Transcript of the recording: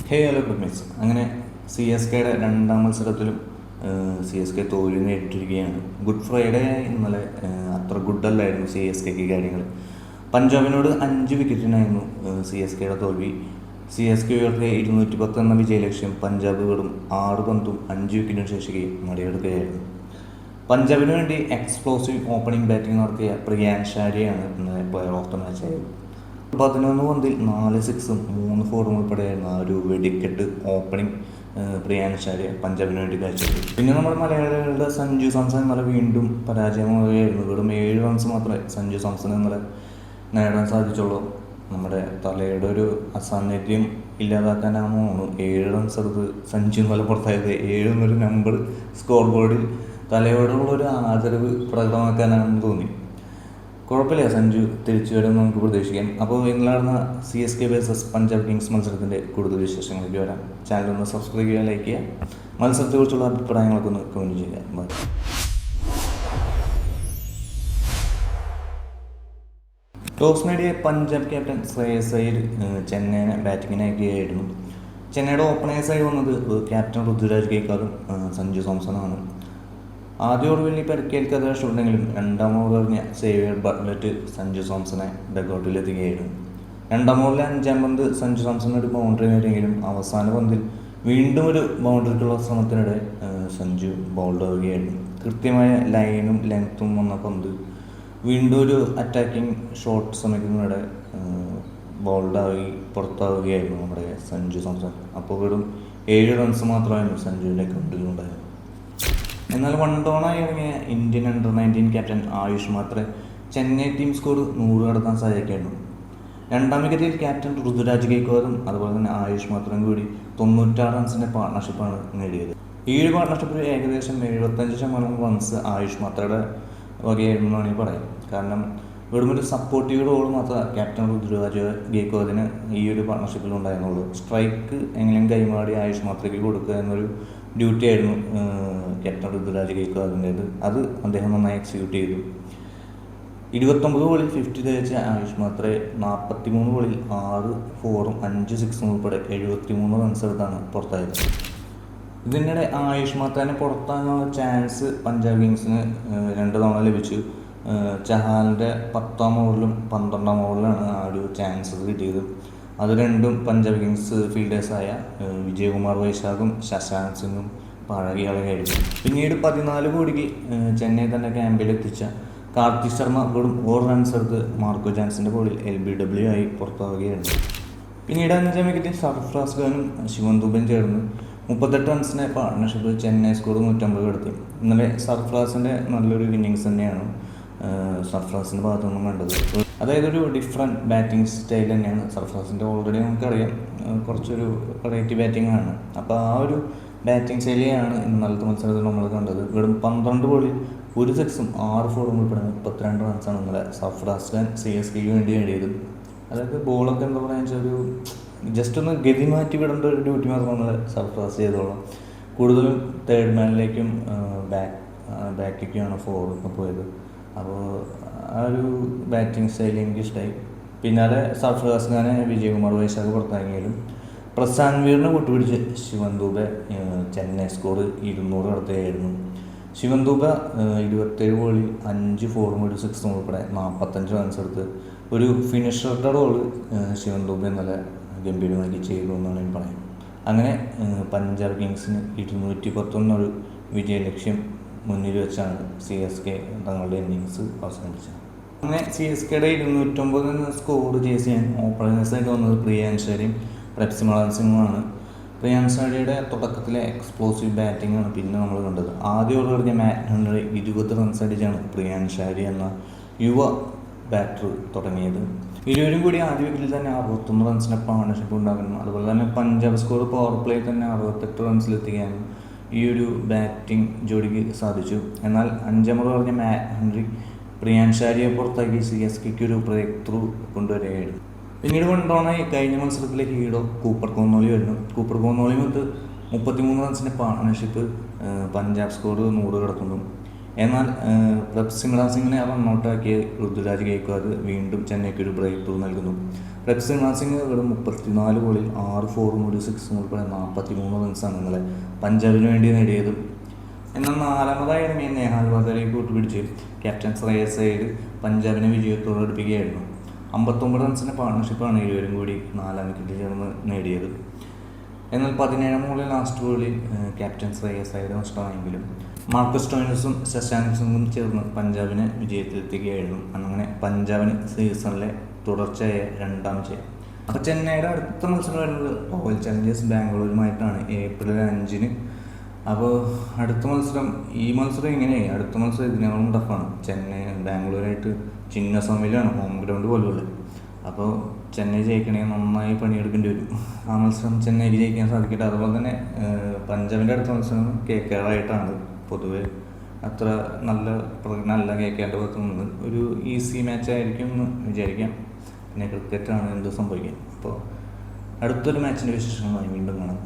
Hello good. അങ്ങനെ C S കെയുടെ രണ്ടാം മത്സരത്തിലും സി എസ് കെ തോൽവി നേരിട്ടിരിക്കുകയാണ്. ഗുഡ് ഫ്രൈഡേ ഇന്നലെ അത്ര ഗുഡല്ലായിരുന്നു സി എസ് കെക്ക് കാര്യങ്ങൾ. പഞ്ചാബിനോട് 5 വിക്കറ്റിനായിരുന്നു സി എസ് കെയുടെ തോൽവി. സി എസ് കെ ഉയർത്തിയ 210 എന്ന വിജയലക്ഷ്യം പഞ്ചാബ് വെറും 6 പന്തും 5 വിക്കറ്റിനും ശേഷിക്ക് മറികടക്കുകയായിരുന്നു. പഞ്ചാബിന് വേണ്ടി എക്സ്പ്ലോസീവ് ഓപ്പണിംഗ് ബാറ്റിംഗ് നടത്തിയ പ്രിയാൻഷ് ആര്യയാണ് ഇന്നലെ പ്ലെയർ ഓഫ് ദ മാച്ച് ആയത്. 11 പന്തിൽ 4 6ഉം 3 4ഉം ഉൾപ്പെടെയായിരുന്നു ആ ഒരു വെടിക്കെട്ട് ഓപ്പണിംഗ് പ്രിയാൻഷ് ആര്യ പഞ്ചാബിന് വേണ്ടി കാഴ്ചവെച്ചു. പിന്നെ നമ്മുടെ മലയാളികളുടെ സഞ്ജു സാംസൺ ഇന്നലെ വീണ്ടും പരാജയമാവുകയായിരുന്നു. വെറും 7 റൺസ് മാത്രമേ സഞ്ജു സാംസൺ ഇന്നലെ നേടാൻ സാധിച്ചുള്ളൂ. നമ്മുടെ തലയുടെ ഒരു അസാന്നിധ്യം ഇല്ലാതാക്കാനാണോ 7 റൺസ് എടുത്ത് സഞ്ജു ഇന്നലെ പുറത്തായത്. 7 എന്നൊരു നമ്പർ സ്കോർ ബോർഡിൽ തലയോടുള്ള ഒരു ആദരവ് പ്രകടമാക്കാനാണെന്ന് തോന്നി. കുഴപ്പമില്ല, സഞ്ജു തിരിച്ചു വരുമെന്ന് നമുക്ക് പ്രതീക്ഷിക്കാം. അപ്പോൾ ഇന്നലെ നടന്ന C S K versus Punjab Kings മത്സരത്തിൻ്റെ കൂടുതൽ വിശേഷങ്ങളിലേക്ക് വരാം. ചാനൽ ഒന്ന് സബ്സ്ക്രൈബ് ചെയ്യുക, ലൈക്ക് ചെയ്യുക, മത്സരത്തെക്കുറിച്ചുള്ള അഭിപ്രായങ്ങളൊക്കെ ഒന്ന് കമൻറ്റ് ചെയ്യുക. ടോസ് നേടിയ പഞ്ചാബ് ക്യാപ്റ്റൻ ശ്രേയസ് അയ്യർ ചെന്നൈനെ ബാറ്റിങ്ങിന് അയക്കുകയായിരുന്നു. ചെന്നൈയുടെ ഓപ്പണേഴ്സായി വന്നത് ക്യാപ്റ്റൻ ഋതുരാജ് ഗെയ്ക്വാദും സഞ്ജു സാംസണുമാണ്. ആദ്യ ഓവറിൽ പരിക്കേൽക്കാതെ രക്ഷപ്പെട്ടെങ്കിലും രണ്ടാം ഓവർ എറിഞ്ഞ സേവിയർ ബട്ട്ലറ്റ് സഞ്ജു സാംസണെ ഡഗൗട്ടിലെത്തുകയായിരുന്നു. രണ്ടാം ഓവറിലെ 5-ാം പന്ത് സഞ്ജു സാംസൺ ഒരു ബൗണ്ടറി നേടിയെങ്കിലും അവസാന പന്തിൽ വീണ്ടും ഒരു ബൗണ്ടറിക്കുള്ള ശ്രമത്തിനിടെ സഞ്ജു ബൗൾഡ് ആവുകയായിരുന്നു. കൃത്യമായ ലൈനും ലെങ്ത്തും വന്ന പന്ത് വീണ്ടും ഒരു അറ്റാക്കിംഗ് ഷോട്ട് ശ്രമിക്കുന്നതിനിടെ ബൗൾഡായി പുറത്താവുകയായിരുന്നു നമ്മുടെ സഞ്ജു സാംസൺ. അപ്പോൾ വെറും 7 റൺസ് മാത്രമായിരുന്നു സഞ്ജുവിൻ്റെ അക്കൗണ്ടിലുണ്ടായത്. എന്നാൽ വൺ ഡൗണായി ഇറങ്ങിയ ഇന്ത്യൻ അണ്ടർ-19 ക്യാപ്റ്റൻ ആയുഷ് മാത്രമേ ചെന്നൈ ടീം സ്കോർ 100 കടത്താൻ സഹായിക്കായിരുന്നു. രണ്ടാം വിക്കറ്റിൽ ക്യാപ്റ്റൻ ഋതുരാജ് ഗെയ്ക്വാദും അതുപോലെ തന്നെ ആയുഷ് മാത്രം കൂടി 96 റൺസിൻ്റെ പാർട്ട്ണർഷിപ്പാണ് നേടിയത്. ഈ ഒരു പാർട്ട്ണർഷിപ്പിൽ ഏകദേശം 75% റൺസ് ആയുഷ് മാത്രയുടെ വകയായിരുന്നു എന്നാണ് പറയാം. കാരണം വെറും ഒരു സപ്പോർട്ടീവ് റോൾ മാത്രമേ ക്യാപ്റ്റൻ ഋതുരാജ് ഗെയ്ക്വാദിന് ഈ ഒരു പാർട്ട്ണർഷിപ്പിൽ ഉണ്ടായിരുന്നുള്ളൂ. സ്ട്രൈക്ക് എങ്ങനെയും കൈമാറി ആയുഷ് മാത്രയ്ക്ക് കൊടുക്കുക എന്നൊരു ഡ്യൂട്ടി ആയിരുന്നു ക്യാപ്റ്റൻ ഋതുരാജ് ഗെയ്ക്വാദിൻ്റേത്. അത് അദ്ദേഹം നന്നായി എക്സിക്യൂട്ട് ചെയ്തു. 29 ബോളിൽ 50 തികച്ച ആയുഷ് മാത്രമേ 43 ബോളിൽ 6 4ഉം 5 6ഉം ഉൾപ്പെടെ 73 റൺസ് എടുത്താണ് പുറത്തായത്. ഇതിനിടെ ആയുഷ് മാത്രനെ പുറത്താകാനുള്ള ചാൻസ് പഞ്ചാബ് കിങ്സിന് 2 തവണ ലഭിച്ചു. ചഹാലിൻ്റെ 10-ാം ഓവറിലും 12-ാം ഓവറിലാണ് ആ ഒരു ചാൻസസ് കിട്ടിയത്. അത് രണ്ടും പഞ്ചാബ് കിങ്സ് ഫീൽഡേഴ്സായ വിജയകുമാർ വൈശാഖും ശശാങ്ക് സിംഗും പഴകിയാളുകയായിരുന്നു. പിന്നീട് 14 കോടിക്ക് ചെന്നൈ തന്നെ ക്യാമ്പിലെത്തിച്ച കാർത്തിക് ശർമ്മ വെറും 4 റൺസ് എടുത്ത് മാർക്കോ ജാൻസിൻ്റെ ബോളിൽ LBW ആയി പുറത്താവുകയായിരുന്നു. പിന്നീട് 5-ാം വിക്കറ്റിൽ സർഫ്രാസ് ഖാനും ശിവൻ ദുബയും ചേർന്ന് 38 റൺസിൻ്റെ പാർട്ട്ണർഷിപ്പ് ചെന്നൈ സ്കോർ 150 കടത്തി. ഇന്നലെ സർഫ്രാസിൻ്റെ നല്ലൊരു ഇന്നിങ്സ് തന്നെയാണ് സർഫ്രാസിൻ്റെ ഭാഗത്തു നിന്നും കണ്ടത്. അതായത് ഒരു ഡിഫറെൻറ്റ് ബാറ്റിംഗ് സ്റ്റൈൽ തന്നെയാണ് സർഫ്രാസിൻ്റെ. ഓൾറെഡി നമുക്കറിയാം കുറച്ചൊരു വെറൈറ്റി ബാറ്റിംഗ് ആണ്. അപ്പോൾ ആ ഒരു ബാറ്റിംഗ് ശൈലിയാണ് ഇന്നലത്തെ മത്സരത്തിൽ നമ്മൾ കണ്ടത്. വെറും 12 ബോളിൽ 1 6ഉം 6 4ഉം ഉൾപ്പെടെ 32 റൺസാണ് ഇന്നലെ സർഫ്രാസ് ഖാൻ CSKക്ക് വേണ്ടി നേടിയത്. അതായത് ബോളൊക്കെ എന്താ പറയുക വെച്ചാൽ ഒരു ജസ്റ്റ് ഒന്ന് ഗതി മാറ്റി വിടേണ്ട ഒരു ഡ്യൂട്ടി മാത്രം നമ്മൾ സർഫ്രാസ് ചെയ്തോളാം. കൂടുതലും തേർഡ് മാനിലേക്കും ബാക്കിലേക്കുമാണ് ഫോറൊക്കെ പോയത്. അപ്പോൾ ആ ഒരു ബാറ്റിംഗ് സ്റ്റൈൽ എനിക്ക് ഇഷ്ടമായി. പിന്നാലെ സർഫ്രാസ് ഖാനെ വിജയകുമാർ വൈശാഖ് പുറത്താക്കിയാലും പ്രശാന്ത് വീറിനെ കൂട്ടുപിടിച്ച് ശിവൻ ദുബെ ചെന്നൈ സ്കോർ 200 കടത്തുകയായിരുന്നു. ശിവൻ ദുബെ 27 ബോളിൽ 5 4ഉം 1 6ഉം ഉൾപ്പെടെ 45 റൺസ് എടുത്ത് ഒരു ഫിനിഷറുടെ റോള് ശിവൻ ദുബെ ഇന്നലെ ഗംഭീരമാക്കി ചെയ്തു എന്നാണ് ഞാൻ പറയാം. അങ്ങനെ പഞ്ചാബ് കിങ്സിന് 211 വിജയലക്ഷ്യം മുന്നിൽ വെച്ചാണ് CSK തങ്ങളുടെ ഇന്നിങ്സ് അവസാനിപ്പിച്ചത്. അങ്ങനെ CSKയുടെ 209 സ്കോർ ചെയ്യാൻ ഓപ്പണേഴ്സായിട്ട് വന്നത് പ്രിയാൻഷ് ആര്യയും പ്രപ്സിമലാൽ സിംഗുമാണ്. പ്രിയാൻഷ് ആര്യയുടെ തുടക്കത്തിലെ എക്സ്പ്ലോസീവ് ബാറ്റിംഗ് ആണ് പിന്നെ നമ്മൾ കണ്ടത്. ആദ്യ ഓവർ എറിഞ്ഞ മാറ്റ് ഹെൻറി 20 റൺസ് അടിച്ചാണ് പ്രിയാൻഷ് ആര്യ എന്ന യുവ ബാറ്റർ തുടങ്ങിയത്. ഇരുവരും കൂടി ആദ്യ വിക്കറ്റിൽ തന്നെ 61 റൺസിൻ്റെ പാർട്ണർഷിപ്പ് ഉണ്ടാക്കണം. അതുപോലെ തന്നെ പഞ്ചാബ് സ്കോർ പവർ പ്ലേ തന്നെ 68 റൺസിലെത്തിക്കാനും ഈ ഒരു ബാറ്റിംഗ് ജോഡിക്ക് സാധിച്ചു. എന്നാൽ 5-ാം ഓവർ പറഞ്ഞ മാറ്റ് ഹെൻറി പ്രിയാൻഷ് ആര്യയെ പുറത്താക്കി CSKക്ക് ഒരു ബ്രേക്ക് ത്രൂ കൊണ്ടുവരികയായിരുന്നു. പിന്നീട് വൺ ഡൗണായി കഴിഞ്ഞ മത്സരത്തിലെ ഹീറോ കൂപ്പർ കോന്നോളി വരുന്നു. കൂപ്പർ കോന്നോളി മൊത്ത് 33 റൺസിൻ്റെ പാർട്ണർഷിപ്പ് പഞ്ചാബ് സ്കോർ 100 കടത്തുന്നു. എന്നാൽ പ്രഭ് സിമ്രാൻ സിംഗിനെ റണ്ണൗട്ടാക്കിയ ഋതുരാജ് ഗെയ്ക്വാദ് വീണ്ടും ചെന്നൈക്ക് ഒരു ബ്രേക്ക് ത്രൂ നൽകുന്നു. പ്രഭ് സിമ്രാൻ സിംഗ് വെറും 34 ബോളിൽ 6 4 ഒരു 6 ഉൾപ്പെടെ 43 റൺസാണ് ഇന്നലെ പഞ്ചാബിന് വേണ്ടി നേടിയത്. എന്നാൽ നാലാമതായി ഇറങ്ങിയ നേഹാൽ വധേരയെ കൂട്ടുപിടിച്ച് ക്യാപ്റ്റൻ ശ്രേയസ് അയ്യർ പഞ്ചാബിനെ വിജയത്തോടെ അടുപ്പിക്കുകയായിരുന്നു. 59 റൺസിൻ്റെ പാർട്ണർഷിപ്പാണ് ഇരുവരും കൂടി 4ാം വിക്കറ്റിൽ ചേർന്ന് നേടിയത്. എന്നാൽ 17ാം ബോളിൽ ലാസ്റ്റ് ബോളിൽ ക്യാപ്റ്റൻ ശ്രേയസ് അയ്യർ നഷ്ടമായെങ്കിലും മാർക്കസ് സ്റ്റോയിനിസും ശശാങ്ക് സിംഗും ചേർന്ന് പഞ്ചാബിനെ വിജയത്തിലെത്തിക്കുകയായിരുന്നു. അങ്ങനെ പഞ്ചാബിന് സീസണിലെ തുടർച്ചയായ 2ാം ജയം. അപ്പോൾ ചെന്നൈയുടെ അടുത്ത മത്സരം വരുന്നത് റോയൽ ചലഞ്ചേഴ്സ് ബാംഗ്ലൂരുമായിട്ടാണ് ഏപ്രിൽ 5-ന്. അപ്പോൾ അടുത്ത മത്സരം അടുത്ത മത്സരം ഇതിനേക്കാളും ടഫാണ്. ചെന്നൈ ബാംഗ്ലൂരായിട്ട് ചിന്നസ്വാമിയിലാണ് ഹോം ഗ്രൗണ്ട് പോലുള്ളത്. അപ്പോൾ ചെന്നൈ ജയിക്കണമെങ്കിൽ നന്നായി പണിയെടുക്കേണ്ടി വരും. ആ മത്സരം ചെന്നൈക്ക് ജയിക്കാൻ സാധിക്കട്ടെ. അതുപോലെ തന്നെ പഞ്ചാബിൻ്റെ അടുത്ത മത്സരം KKR ആയിട്ടാണ്. പൊതുവെ അത്ര നല്ല KKRൻ്റെ പുറത്ത് നിന്ന് ഒരു ഈസി മാച്ച് ആയിരിക്കും എന്ന് വിചാരിക്കാം. പിന്നെ ക്രിക്കറ്റാണ് എന്ത് സംഭവിക്കാം. അപ്പോൾ അടുത്തൊരു മാച്ചിൻ്റെ വിശേഷങ്ങളുമായി വീണ്ടും കാണാം.